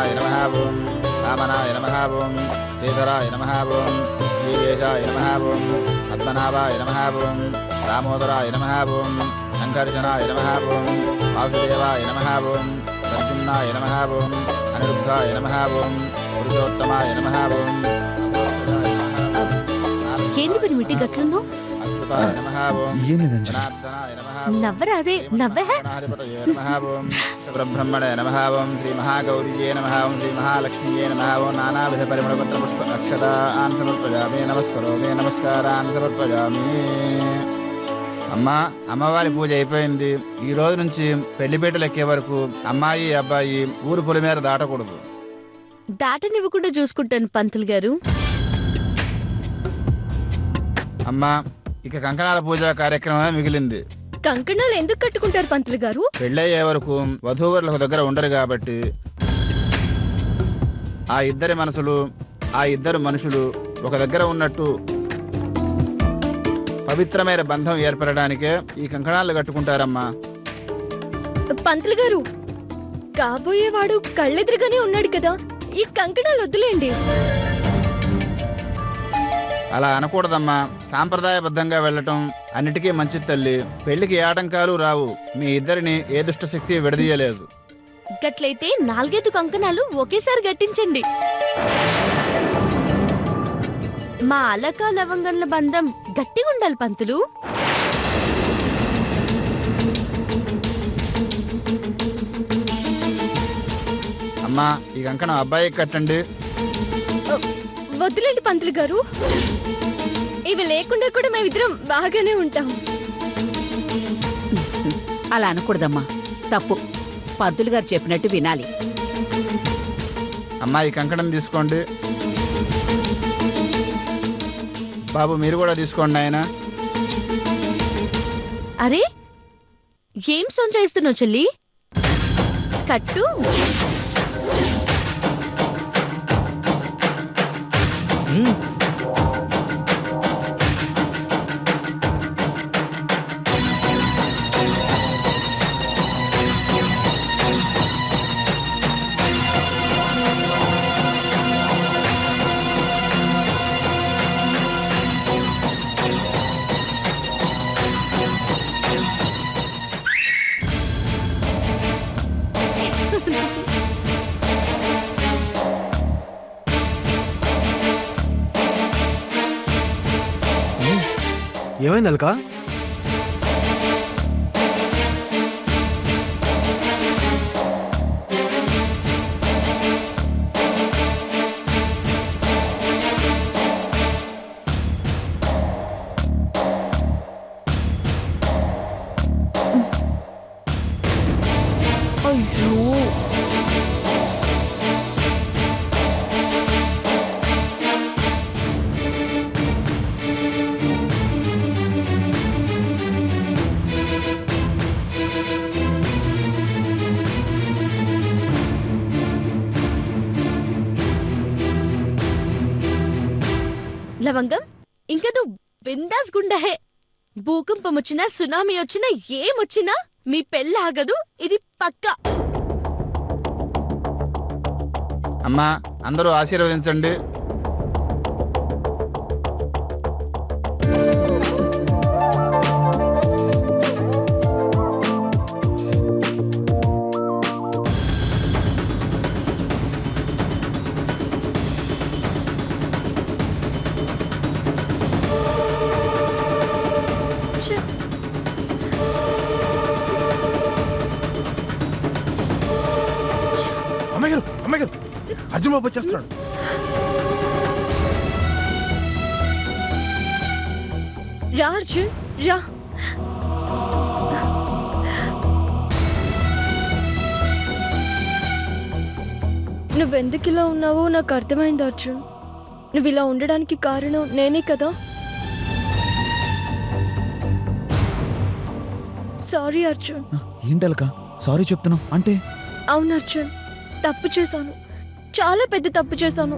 శ్రీధరాయ నమః ఓం వామనాయ నమః ఓం శ్రీధరాయ నమః ఓం శ్రీవేశాయ నమః ఓం పద్మనాభాయ నమః ఓం దామోదరాయ నమః ఓం శంకర్జనాయ నమః ఓం వాసుదేవాయ నమః ఓం ప్రద్యుమ్నాయ నమః ఓం అనిరుద్ధాయ నమః ఓం పురుషోత్తమాయ నమః ఓం ఏంది మీరు మిట్టి గట్లున్నావు? అచ్యుతాయ నమః ఓం జనార్దనాయ నమః నవ్వరా అదే నవ్వే. నమః ఓం బ్రహ్మణే నమః ఓం శ్రీ మహాగౌరీయే నమః ఓం శ్రీ మహాలక్ష్మీయే నమః ఓం నానావిధ పరిమళపత్ర పుష్ప అక్షతాన్ సమర్పయామి నమస్కరోమి నమస్కారాన్ సమర్పయామి. అమ్మా, అమ్మవారి పూజ అయిపోయింది. ఈ రోజు నుంచి పెళ్లిపేటలు ఎక్కే వరకు అమ్మాయి అబ్బాయి ఊరు పొలిమేర దాటకూడదు. దాటనివ్వకుండా చూసుకుంటాను పంతులు గారు. అమ్మా, ఇక కంకణాల పూజ కార్యక్రమమే మిగిలింది. కంకణాలు ఎందుకు కట్టుకుంటారు పంతులు గారు? పెళ్ళయ్యే వరకు వధూవరులకు దగ్గర ఉండరు కాబట్టి ఆ ఇద్దరి మనసులు, ఆ ఇద్దరు మనుషులు ఒక దగ్గర ఉన్నట్టు పవిత్రమైన బంధం ఏర్పడడానికే ఈ కంకణాలు కట్టుకుంటారమ్మా. పంతులు గారు, కాబోయేవాడు కళ్ళెదురుగానే ఉన్నాడు కదా, ఈ కంకణాలు వద్దులేండి. అలా అనకూడదమ్మా. సాంప్రదాయబద్ధంగా వెళ్ళటం అన్నిటికీ మంచిది తల్లి. పెళ్లికి ఏ ఆటంకాలు రావు. మీ ఇద్దరిని ఏ దుష్టశక్తి విడదీయలేదు. గట్లయితే 4 కంకణాలు ఒకేసారి గట్టించండి. మా అలక లవంగంల బంధం గట్టిగా ఉండాలి పంతులు. అమ్మా, ఈ కంకణం అబ్బాయికి కట్టండి. వద్దులేండి పంతులు గారు, ఇవి లేకుండా కూడా మేమిద్దరం బాగానే ఉంటాం. అలా అనకూడదమ్మా, తప్పు. పంతులు గారు చెప్పినట్టు వినాలి. అమ్మా, ఈ కంకణం తీసుకోండి. బాబు, మీరు కూడా తీసుకోండి ఆయన. అరే, ఏం సొంచేస్తున్నావు చెల్లి? కట్టు. ఏమైంది అల్కా? అయ్యో, లవంగం, ఇంకా నువ్వు బిందాస్ గుండహే. భూకంపం వచ్చినా, సునామీ వచ్చినా, ఏమొచ్చినా మీ పెళ్ళి ఆగదు, ఇది పక్కా. అమ్మా, అందరూ ఆశీర్వదించండి. అమ్మాయి గారు, అర్జున్ బాబు వచ్చేస్తున్నాడు. రా అర్జున్, రా. నువ్వెందుకు ఇలా ఉన్నావో నాకు అర్థమైంది అర్జున్. నువ్వు ఇలా ఉండడానికి కారణం నేనే కదా. సారీ అర్జున్. ఏంటల్కా సారీ చెప్తున్నావు అంటే? అవును అర్జున్, తప్పు చేశాను, చాలా పెద్ద తప్పు చేశాను.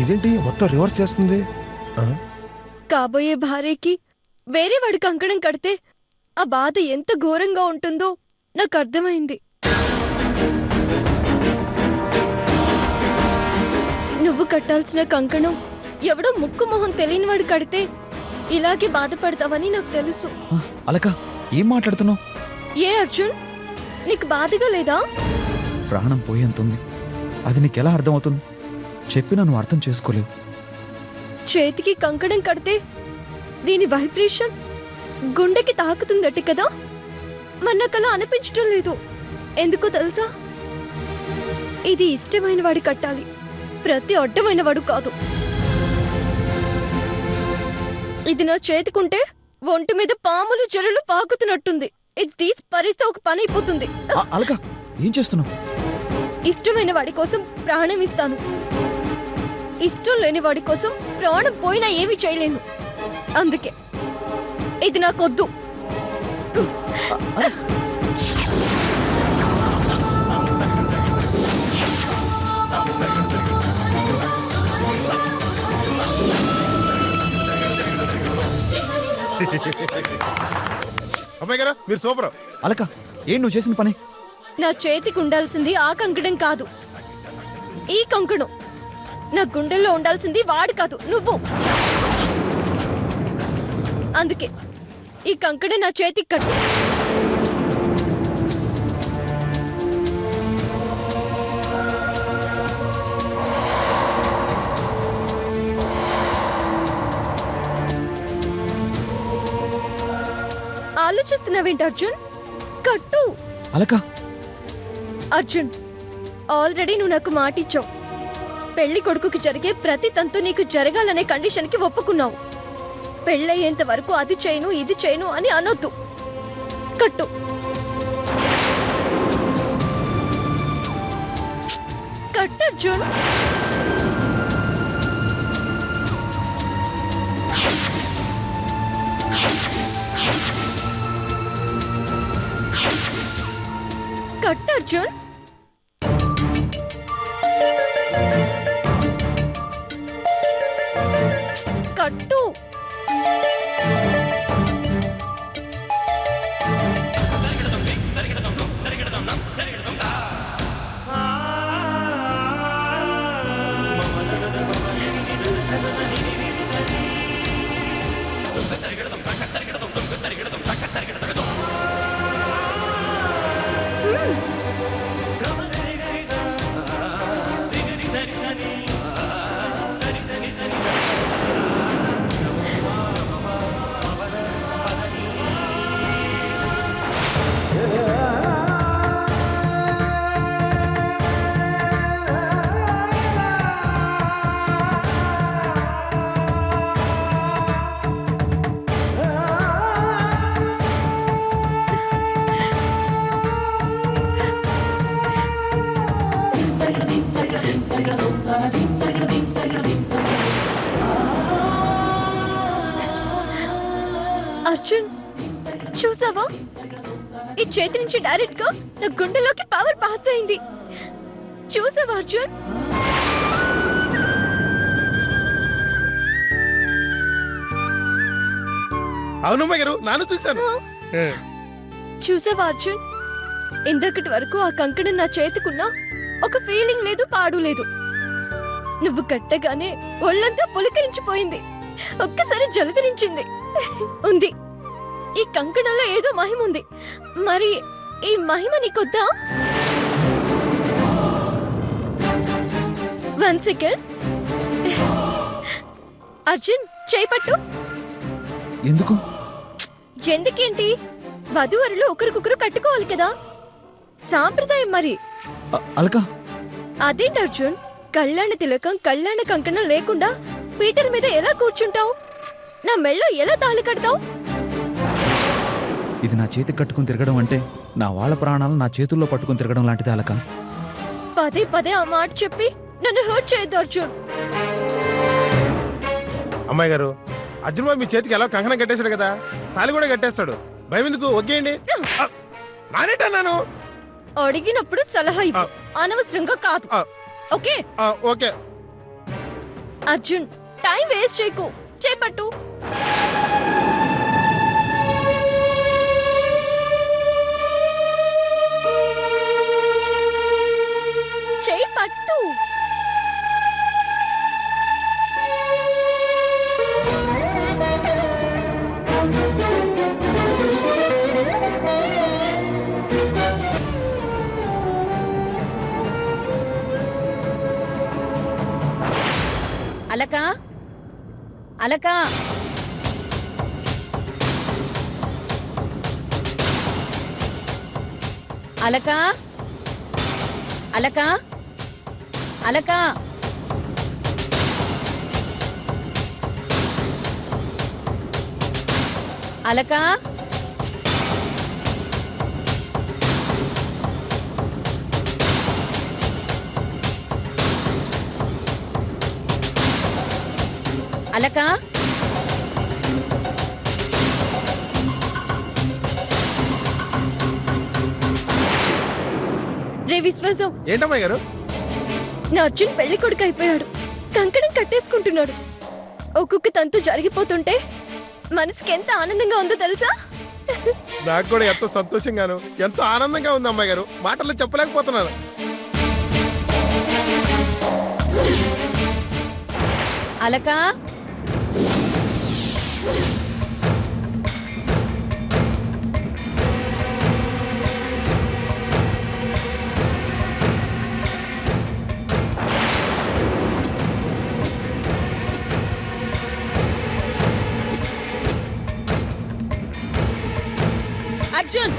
ఇదేంటి మొత్తం రివర్స్ చేస్తుంది? కాబోయే భార్యకి వేరే వాడి కంకణం కడితే ఆ బాధ ఎంత ఘోరంగా ఉంటుందో నాకు అర్థమైంది. నువ్వు కట్టాల్సిన కంకణం ఎవడో ముక్కు మొహం తెలియనివాడు కడితే ఇలాగే బాధపడతావని నాకు తెలుసు. ఆ, అలక ఏం మాట్లాడుతున్నావు? ఏ అర్జున్, నీకు బాధగా లేదా? ప్రాణం పోయేంతుంది. అది నీకెలా అర్థమవుతుంది? చెప్పినా నువ్వు అర్థం చేసుకోలేవు. చేతికి కంకణం కడితే దీని వైబ్రేషన్ గుండెకి తాకుతుందట కదా, మన్నకలా అనిపించటం లేదు. ఎందుకో తెలుసా? ఇది ఇష్టమైన వాడి కట్టాలి, ప్రతి అడ్డమైన వాడు కాదు. ఇది నా చేతికుంటే ఒంటి మీద పాములు జల్లులు పాకుతున్నట్టుంది. ఇది తీసి పరిస్తే ఒక పని అయిపోతుంది. అలక ఏం చేస్తున్నావు? ఇష్టమైన వాడి కోసం ప్రాణం ఇస్తాను. ఇష్టం లేని వాడి కోసం ప్రాణం పోయినా ఏమీ చేయలేను. అందుకే ఇది నాకొద్దు. అమ్మాయి గారు మీరు సూపర్. అలక ఏం నువ్వు చేసిన పని? నా చేతికి ఉండాల్సింది ఆ కంకణం కాదు, ఈ కంకణం. నా గుండెల్లో ఉండాల్సింది వాడు కాదు, నువ్వు. అందుకే ఈ కంకణం నా చేతికి కట్టు. ఆలోచిస్తున్నావేంటి అర్జున్? కట్టు. అలక అర్జున్, ఆల్రెడీ నువ్వు నాకు మాట ఇచ్చావు. పెళ్లి కొడుకుకి జరిగే ప్రతి తంతు నీకు జరగాలనే కండిషన్కి ఒప్పుకున్నావు. పెళ్ళయ్యేంత వరకు అది చేయను ఇది చేయను అని అనొద్దు. కట్టు. కట్టు అర్జున్. కట్టు అర్జున్. కట్టు. అర్జున్, చూసావా? ఈ చేతి నుంచి డైరెక్ట్ గా నా గుండెలోకి పవర్ పాస్ అయింది. చూసావా అర్జున్? అవును అమ్మాయి గారు, నాన్న చూశాను. చూసావా అర్జున్? ఇందకటి వరకు ఆ కంకణం నా చేతికున్నా ఒక ఫీలింగ్ లేదు, పాడు లేదు. నువ్వు కట్టగానే ఒళ్ళంతా పులకరించిపోయింది, ఒక్కసారి జలధరించింది. ఉంది, ఈ కంకణంలో ఏదో మహిమ ఉంది. మరి ఈ మహిమ నీకొద్దా? 1 సెకండ్. అర్జున్, చేపట్టు. ఎందుకు? ఎందుకేంటి? వధువరులు ఒకరికొకరు కట్టుకోవాలి కదా, సాంప్రదాయం. మరి అలక అదేంటి అర్జున్, కళ్యాణ తిలకం కళ్యాణ కంకణం లేకుండా పీటర్ మీద ఎలా కూర్చుంటావు? నా మెళ్ళో ఎలా తాళి కడతావు? ఇది నా చేతికి కట్టుకుని తిరగడం అంటే నా వాళ్ళ ప్రాణాలు నా చేతుల్లో పట్టుకుని తిరగడం లాంటిది అలక. పదే పదే ఆ మాట చెప్పి నన్ను హర్ట్ చేయొద్దు అర్జున్. అమ్మాయి గారు, అర్జున్ బాబు మీ చేతికి ఎలా కంకణం కట్టేశాడు కదా, తాళి కూడా కట్టేస్తాడు. భయం ఎందుకు? ఒకేయండి. నానేటన్నాను. అడిగినప్పుడు సలహా ఇవ్వు, అనవసరంగా కాదు. Okay okay. Arjun, time waste చేయకు, చేపట్టు. అలక అలక అలక అలక అలక అలక అలక రే విశ్వాసం, ఏంటమ్మాయి గారు? నా అర్జున్ పెళ్లి కొడుకు అయిపోయాడు. కంకణం కట్టేసుకుంటున్నాడు. ఒక్కొక్క తంతు జరిగిపోతుంటే మనసుకి ఎంత ఆనందంగా ఉందో తెలుసా? నాకు కూడా ఎంతో సంతోషంగాను ఎంతో ఆనందంగా ఉంది అమ్మాయి గారు. మాటల్లో చెప్పలేకపోతున్నాను. అలక అర్జున్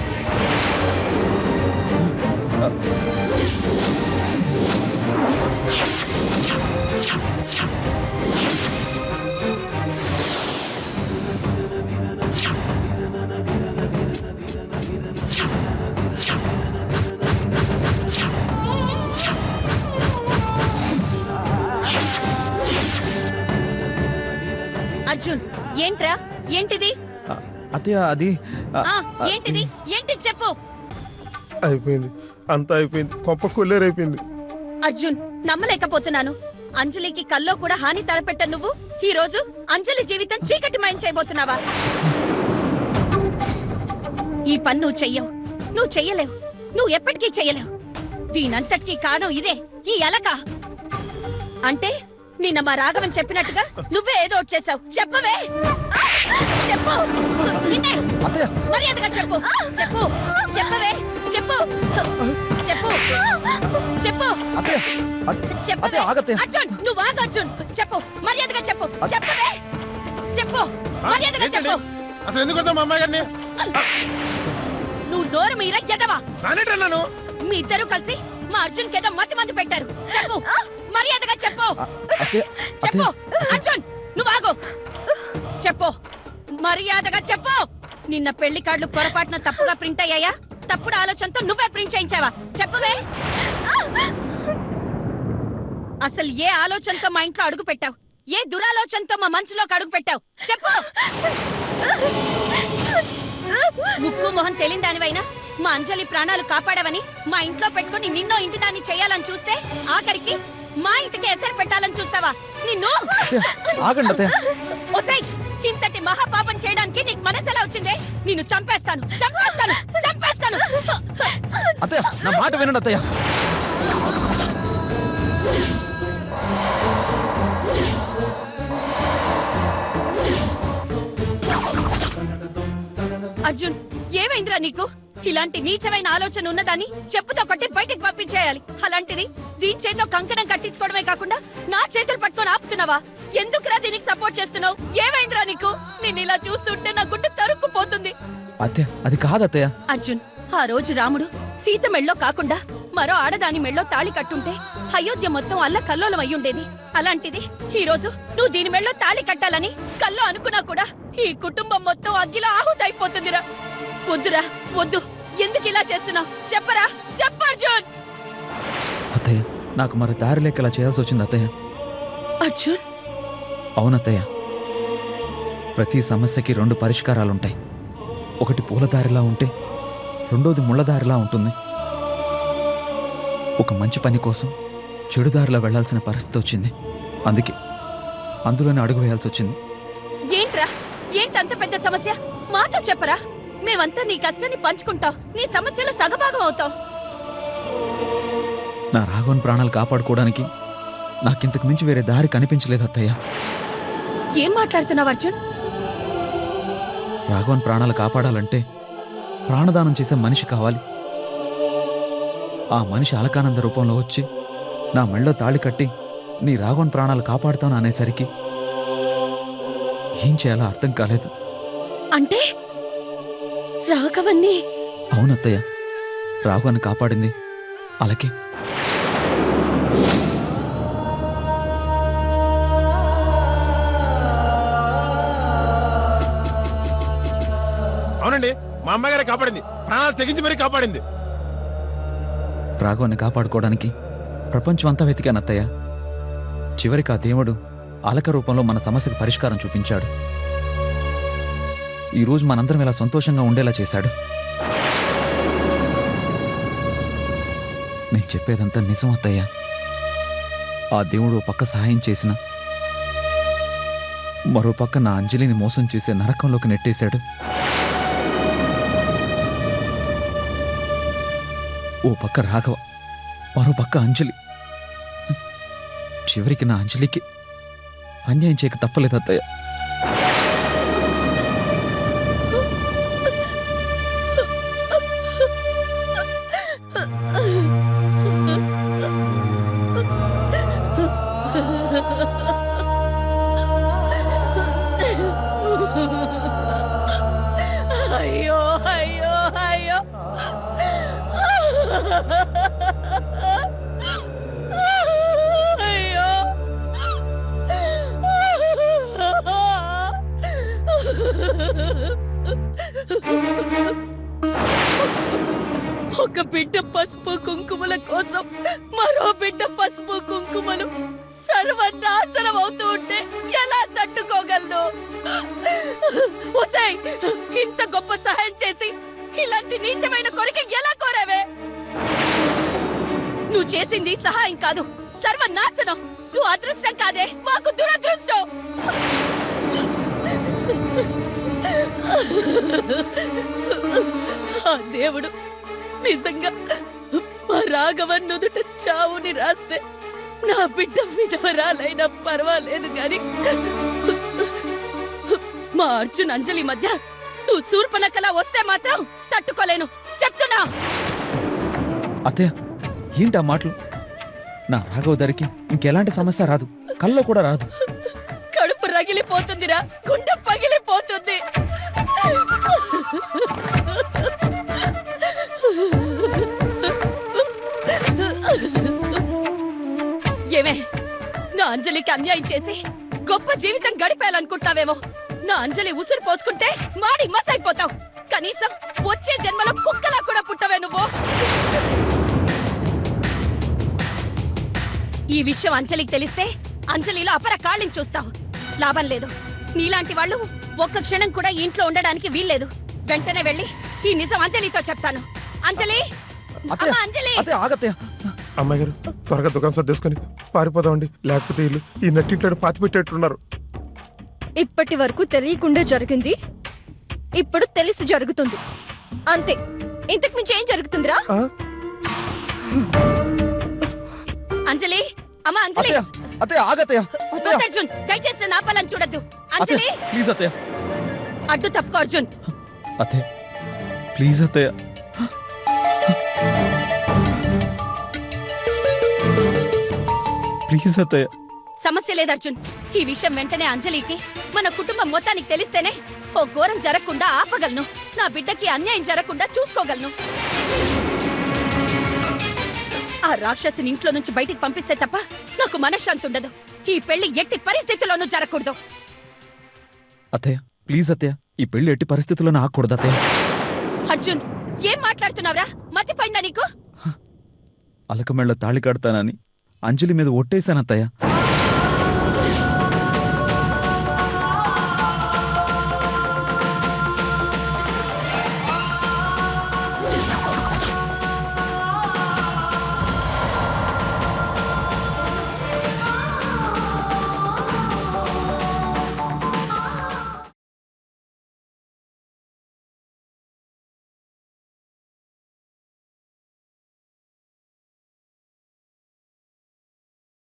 అర్జున్ ఏంట్రా? ఏంటిది? అత్తయ్య అది ఏంటిది? ఏంటి చెప్పు. అయిపోయింది, అంతా అయిపోయింది. కొంప కొల్లేరైపోయింది. అర్జున్ నమ్మలేకపోతున్నాను. అంజలికి కల్లో కూడా హాని తలపెట్ట నువ్వు ఈ రోజు అంజలి జీవితం చీకటిమయం చేయబోతున్నావా? ఈ పని నువ్వు చెయ్యవు. నువ్వు చెయ్యలేవు. నువ్వు ఎప్పటికీ చెయ్యలేవు. దీనంతటికీ కారణం ఇదే, ఈ అలక. అంటే నిన్న మా రాఘవన్ చెప్పినట్టుగా నువ్వే ఏదో ఒకటి చేసావు. చెప్పవే, చెప్పు. నిన్నే. మర్యాదగా చెప్పు. చెప్పు. చెప్పవే. చెప్పు. చెప్పు. చెప్పు. చెప్పవే. అర్జున్ నువ్వు ఆగు. అర్జున్ చెప్పు. మర్యాదగా చెప్పు. చెప్పవే. చెప్పు. మర్యాదగా చెప్పు. అసలు ఎందుకు కొడతావు మా అమ్మాయి గారిని? నువ్వు నోరు మీర ఎదవా. నానేటన్నాను. మీ ఇద్దరు కలిసి మా అర్జున్ కేదో మతి మందు పెట్టారు. చెప్పు. మర్యాదగా చెప్పు. చెప్పు. అర్జున్ నువ్వు ఆగు. చెప్పు. మర్యాదగా చెప్పు. నిన్న పెళ్లి కార్డులు పొరపాటున తప్పుగా ప్రింట్ అయ్యాయా? తప్పుడు ఆలోచనతో నువ్వే ప్రింట్ చేయించావా? చెప్పవే. అసలు ఏ ఆలోచనతో మా ఇంట్లో అడుగు పెట్టావు? ఏ దురాలోచనతో మా మనసులోకి అడుగు పెట్టావు? చెప్పు. ముక్కు మొహం తెలియదానివైనా మా అంజలి ప్రాణాలు కాపాడవని మా ఇంట్లో పెట్టుకుని నిన్నో ఇంటి దాన్ని చేయాలని చూస్తే ఆఖరికి మా ఇంటికి ఎసరు పెట్టాలని చూస్తావా? నిన్ను ఒసై, ఇంతటి మహాపాపం చేయడానికి నీకు మనసు ఎలా వచ్చిందే? నిన్ను చంపేస్తాను, చంపేస్తాను, చంపేస్తాను. అత్తయ్య నా మాట వినండి అత్తయ్య. అర్జున్ ఏమైందిరా నీకు? ఇలాంటి నీచమైన ఆలోచన ఉన్నదాన్ని చెప్పుతో కొట్టి బయటికి పంపించేయాలి. అలాంటిది దీని చేతితో కంకణం కట్టించుకోవడమే కాకుండా నా చేతులు పట్టుకొని ఆపుతున్నావా? ఎందుకురా దీనికి సపోర్ట్ చేస్తున్నావు? ఏమైందిరా నీకు? నేను ఇలా చూస్తుంటే నా గుండె తరుక్కుపోతుంది. అత్తయ్య అది కాదు అత్తయ్య. అర్జున్ ఆ రోజు రాముడు సీత మెళ్ళో కాకుండా మరో ఆడదాని మెళ్ళో తాళి కట్టుంటే అయోధ్య మొత్తం అల్ల కల్లోలం అయ్యుండేది. అలాంటిది ఈ రోజు నువ్వు దీని మెళ్ళో తాళి కట్టాలని కల్లో అనుకున్నా కూడా ఈ కుటుంబం మొత్తం అగ్గిలో ఆహుతైపోతుందిరా. వద్దురా, వద్దు. ఎందుకు ఇలా చేస్తున్నావు? చెప్పరా, చెప్పు అర్జున్. అత్తయ్య నాకు మరి దారి లేక ఇలా చేయాల్సి వచ్చింది అత్తయ్య. అర్జున్ అవునత్తయ్య, ప్రతి సమస్యకి 2 పరిష్కారాలుంటాయి. ఒకటి పూలదారిలా ఉంటే రెండోది ముళ్ళదారిలా ఉంటుంది. ఒక మంచి పని కోసం చెడు దారిలో వెళ్లాల్సిన పరిస్థితి వచ్చింది. అందుకే అందులోనే అడుగు వేయాల్సి వచ్చింది. ఏంట్రా, ఏంటంత పెద్ద సమస్య? మాతో చెప్పరా. మేమంతా నీ కష్టాన్ని పంచుకుంటాం, నీ సమస్యలో సగభాగం అవుతాం. నా రాఘవన్ ప్రాణాలు కాపాడుకోవడానికి నాకింతకు మించి వేరే దారి కనిపించలేదు అత్తయ్య. ఏం మాట్లాడుతున్నావు అర్జున్? రాఘవన్ ప్రాణాలు కాపాడాలంటే ప్రాణదానం చేసే మనిషి కావాలి. ఆ మనిషి అలకానంద రూపంలో వచ్చి నా మెళ్ళో తాళి కట్టి నీ రాఘవన్ ప్రాణాలు కాపాడుతాను అనేసరికి ఏం చేయాలో అర్థం కాలేదు. అంటే రాఘవన్ని అవునత్తయ్య, రాఘవన్ని కాపాడింది అలాగే. అవునండి, మా అమ్మగారే కాపాడింది, ప్రాణాలు తెగించి మరీ కాపాడింది. రాఘవన్ని కాపాడుకోవడానికి ప్రపంచం అంతా వెతికాను అత్తయ్య. చివరికి ఆ దేవుడు అలక రూపంలో మన సమస్యకు పరిష్కారం చూపించాడు. ఈరోజు మనందరం ఇలా సంతోషంగా ఉండేలా చేశాడు. నేను చెప్పేదంతా నిజం అత్తయ్య. ఆ దేవుడు ఓ పక్క సహాయం చేసిన, మరో పక్క నా అంజలిని మోసం చేసే నరకంలోకి నెట్టేశాడు. ఓ పక్క రాఘవ, మరో పక్క అంజలి. చివరికి నా అంజలికి అన్యాయం చేయక తప్పలేదు అత్తయ్య. అయ్యో అయ్యో అయ్యో అయ్యో ఒక బిడ్డ పసుపు కుంకుమల కోసం మరో బిడ్డ పసుపు కుంకుమలు సర్వనాశనం అవుతూ ఉంటే ఎలా తట్టుకోగలను? ఒసేయ్, ఇంత గొప్ప సహాయం చేసి ఇలాంటి నీచమైన కోరిక ఎలా కోరావే? నువ్వు చేసింది సహాయం కాదు, సర్వనాశనం. నువ్వు అదృష్టం కాదే, మాకు దురదృష్టం. ఆ దేవుడు నిజంగా మా రాఘవన్ నుదుట చావుని రాస్తే నా బిడ్డ విధవరాలైనా పర్వాలేదు గాని మా అర్జున్ అంజలి మధ్య నువ్వు శూర్పణఖలా వస్తే మాత్రం తట్టుకోలేను, చెప్తున్నా. అత్తయ్య, ఏంటి ఆ మాటలు? నా రాఘవ ధరికి ఇంకెలాంటి సమస్య రాదు, కల్లో కూడా రాదు. కడుపు రగిలిపోతుందిరా, గుండె పగిలిపోతుంది. ఏమే, నా అంజలికి అన్యాయం చేసి గొప్ప జీవితం గడిపేయాలనుకుంటావేమో. నా అంజలి ఉసురు పోసుకుంటే మాడి మసైపోతావు. కనీసం వచ్చే జన్మలో కుక్కలా కూడా పుట్టవే నువ్వు. ఈ విషయం అంజలికి తెలిస్తే అంజలిలో అపర కాళ్ళని చూస్తావు. లాభం లేదు. నీలాంటి వాళ్ళు ఒక్క క్షణం కూడా ఇంట్లో ఉండడానికి వీల్లేదు. వెంటనే వెళ్ళి ఈ నిజం అంజలితో చెప్తాను. అంజలి, అమ్మా అంజలి. అత్తయ్య, ఆగత్తయ్య. అమ్మాయి గారు, త్వరగా దుకాణం సర్దేసుకొని పారిపోదామండి, లేకపోతే వీళ్ళు ఈ నట్టింట్లో పాతి పెట్టేట్టున్నారు. ఇప్పటి వరకు తెలియకుండా జరిగింది, ఇప్పుడు తెలిసి జరుగుతుంది. అంతే, ఇంతకు మించి ఏం జరుగుతుందిరా? ఆ? అంజలి, అమ్మా అంజలి. అత్తయ్య, అత్తయ్య, ఆగత్తయ్య. అత్తయ్య, అర్జున్, దయచేసి నా పాలని చూడద్దు. అంజలి, అత్తయ్య, ప్లీజ్ అత్తయ్య. అడ్డు తప్పుకో అర్జున్. అత్తయ్య, ప్లీజ్ అత్తయ్య. ప్లీజ్ అత్తయ్య. సమస్య లేదు అర్జున్. ఈ విషయం వెంటనే అంజలికి, మన కుటుంబం మొత్తానికి తెలిస్తేనే ఓ ఘోరం జరగకుండా ఆపగలను. నా బిడ్డకి అన్యాయం జరగకుండా చూసుకోగలను. ఆ రాక్షసిని ఇంట్లో నుంచి బయటికి పంపిస్తే తప్ప నాకు మనశ్శాంతి ఉండదు. ఈ పెళ్లి ఎట్టి పరిస్థితుల్లోనూ జరగకూడదు. అత్తయ్య, ప్లీజ్ అత్తయ్య, ఈ పెళ్లి ఎట్టి పరిస్థితుల్లోనూ ఆగకూడదు అత్తయ్య. అర్జున్, ఏం మాట్లాడుతున్నావురా? మతిపోయిందా నీకు? అలకమెళ్ళ తాళి కడతానని అంజలి మీద ఒట్టేశాను అత్తయ్య.